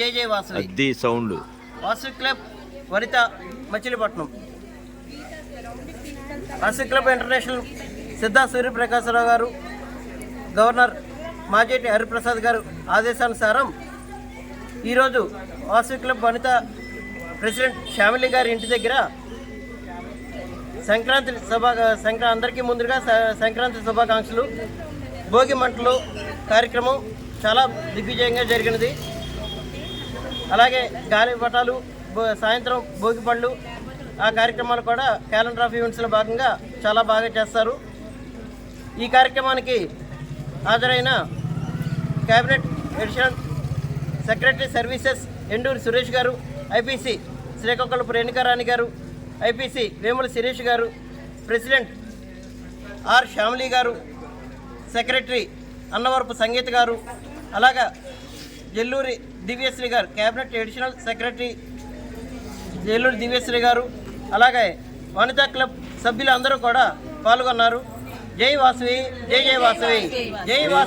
జై జై వాసవి. అద్ది సౌండ్. వాసవి క్లబ్ వనిత మచిలీపట్నం. వాసవి క్లబ్ ఇంటర్నేషనల్ సిద్ధా సూర్యప్రకాశరావు గారు, గవర్నర్ మాజేటి హరిప్రసాద్ గారు ఆదేశానుసారం ఈరోజు వాసవి క్లబ్ వనిత ప్రెసిడెంట్ శ్యామిలి గారి ఇంటి దగ్గర అందరికీ ముందుగా సంక్రాంతి శుభాకాంక్షలు. భోగి మంటలు కార్యక్రమం చాలా దిగ్విజయంగా జరిగినది. అలాగే గాలిపటాలు, సాయంత్రం భోగి పళ్ళు, ఆ కార్యక్రమాలు కూడా క్యాలెండర్ ఆఫ్ ఈవెంట్స్లో భాగంగా చాలా బాగా చేస్తారు. ఈ కార్యక్రమానికి హాజరైన cabinet additional secretary services Enduri Suresh గారు, ఐపీసీ శ్రీకాకుళపు రేణుకారాణి గారు, ఐపీసీ వేముల శిరీష్ గారు, ప్రెసిడెంట్ ఆర్ శ్యామిలి గారు, సెక్రటరీ అన్నవరపు సంగీత గారు, అలాగా జల్లూరి దివ్యశ్రీ గారు, cabinet additional secretary Jalluri Divyasri గారు, అలాగే వనితా క్లబ్ సభ్యులు అందరూ కూడా పాల్గొన్నారు. జై వాసవి, జై జై వాసవి, జై వాసవి.